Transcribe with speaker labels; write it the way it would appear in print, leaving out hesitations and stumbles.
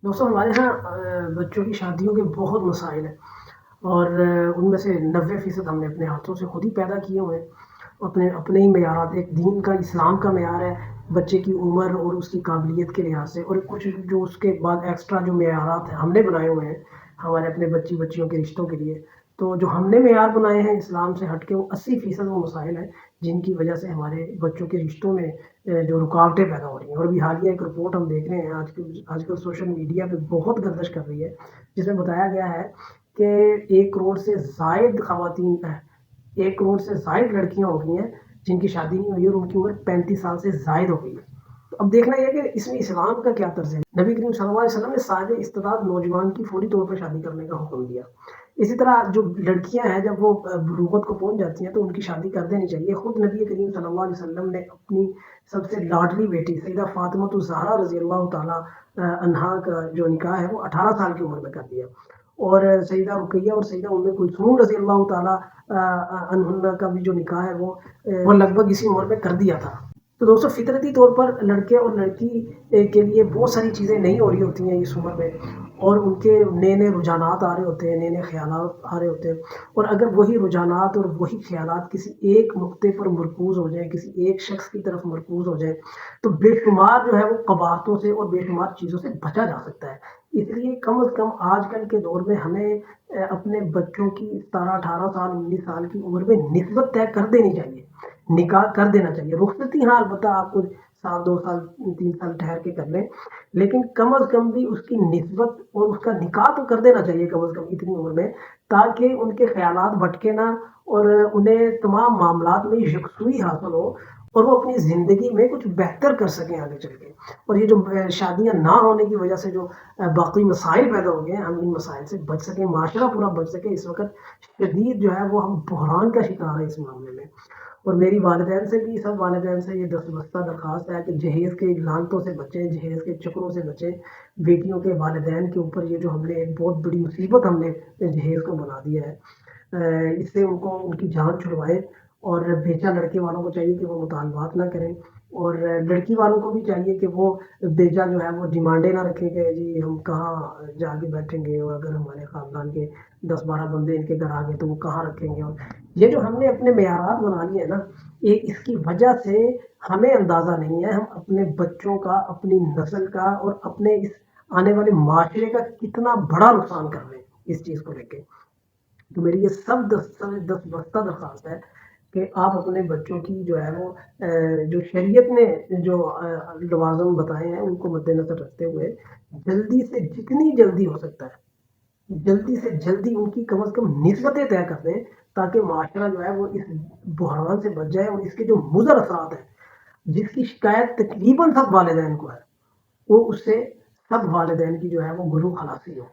Speaker 1: दोस्तों हमारे यहाँ बच्चों की शादियों के बहुत मसाइल हैं और उनमें से 90% हमने अपने हाथों से खुद ही पैदा किए हुए हैं। अपने अपने ही मेयारात, एक दीन का, इस्लाम का मेयार है बच्चे की उम्र और उसकी काबिलियत के लिहाज से, और कुछ जो उसके बाद एक्स्ट्रा जो मेयारात हैं हमने बनाए हुए हैं हमारे अपने बच्ची बच्चियों के रिश्तों के लिए। तो जो हमने मेयार बनाए हैं इस्लाम से हट के, वो 80% वो मसाइल हैं जिनकी वजह से हमारे बच्चों के रिश्तों में जो रुकावटें पैदा हो रही हैं। और अभी हालिया एक रिपोर्ट हम देख रहे हैं आजकल सोशल मीडिया पे बहुत गर्दिश कर रही है, जिसमें बताया गया है कि 1 करोड़ से ज़ायद खवातीन 1 करोड़ से ज़ायद लड़कियां हो गई हैं जिनकी शादी नहीं हुई और उनकी उम्र 35 साल से ज़ायद हो गई है। तो अब देखना यह है कि इसमें इस्लाम का क्या तर्ज है। नबी करीम सल्लल्लाहु अलैहि वसल्लम ने सारे इस्तेदाद नौजवान की फौरी तौर पर शादी करने का हुक्म दिया। इसी तरह जो लड़कियां हैं जब वो बलूगत को पहुंच जाती हैं तो उनकी शादी कर देनी चाहिए। खुद नबी करीम सल्लल्लाहु अलैहि वसल्लम ने अपनी सबसे लाडली बेटी सैयदा फातिमा ज़हरा रज़ी अल्लाह ताला अन्हा का जो निकाह है वो 18 साल की उम्र में कर दिया। और सैयदा रुकैया और सैयदा उम्मे कुलसूम रज़ी अल्लाह ताला अन्हुन्ना का भी जो निकाह है वो लगभग इसी उम्र में कर दिया था। तो दोस्तों फितरती तौर पर लड़के और लड़की के लिए बहुत सारी चीज़ें नहीं हो रही होती हैं इस उम्र में, और उनके नए नए रुझानात आ रहे होते हैं, नए नए ख्यालात आ रहे होते हैं। और अगर वही रुझानात और वही ख्यालात किसी एक नुक्ते पर मरकूज़ हो जाए, किसी एक शख्स की तरफ मरकूज़ हो जाए, तो बेशुमार जो है वो कबाहतों से और बेशुमार चीज़ों से बचा जा सकता है। इसलिए कम अज़ कम आजकल के दौर में हमें अपने बच्चों की 17-18 साल 19 साल की उम्र में निस्बत तय कर देनी चाहिए, निकाह कर देना चाहिए। रुखसती हाँ अलबत्ता आप कुछ साल 2 साल 3 साल ठहर के कर लें, लेकिन कम अज़ कम भी उसकी निस्बत और उसका निकाह तो कर देना चाहिए कम अज़ कम इतनी उम्र में, ताकि उनके ख़यालात भटके ना और उन्हें तमाम मामलात में यकसुई हासिल हो और वो अपनी ज़िंदगी में कुछ बेहतर कर सकें आगे चल के। और ये जो शादियाँ ना होने की वजह से जो बाकी मसाइल पैदा हो गए हैं, हम इन मसाइल से बच सकें, माशरा पूरा बच सके। इस वक़्त शदीद जो है वो हम बहरान का शिकार हैं इस मामले में। और मेरी वालिदैन से भी, सब वालिदैन से ये दस्तबस्ता दरख्वास्त है कि जहेज़ के लानतों से बचें, जहेज़ के चक्करों से बचें। बेटियों के वालिदैन के ऊपर ये जो हमने एक बहुत बड़ी मुसीबत हमने जहेज़ को बना दिया है, इससे उनको उनकी जान छुड़वाएँ। और बेचा लड़के वालों को चाहिए कि वो मुतालबात ना करें, और लड़की वालों को भी चाहिए कि वो बेजा जो है वो डिमांडें ना रखें कि जी हम कहाँ जाके बैठेंगे, और अगर हमारे ख़ानदान के 10-12 बंदे इनके घर आ गए तो वो कहाँ रखेंगे। और ये जो हमने अपने मेयारात बना लिए हैं ना, ये इसकी वजह से हमें अंदाज़ा नहीं है हम अपने बच्चों का, अपनी नस्ल का और अपने इस आने वाले माशरे का कितना बड़ा नुकसान कर रहे हैं इस चीज़ को लेके। तो मेरी ये सब दस बस्ता दरख्वास्त है कि आप अपने बच्चों की जो है वो जो शरीयत ने जो लवाज़िम बताए हैं उनको मद्देनज़र रखते हुए जल्दी से जितनी जल्दी हो सकता है, जल्दी से जल्दी उनकी कम से कम निस्बतें तय कर दें, ताकि माशरा जो है वो इस बहरान से बच जाए। और इसके जो मुज़र असरात हैं, जिसकी शिकायत तकरीबन सब वालिदैन को है, वो उससे सब वालिदैन की जो है वो गुरूह खलासी हो।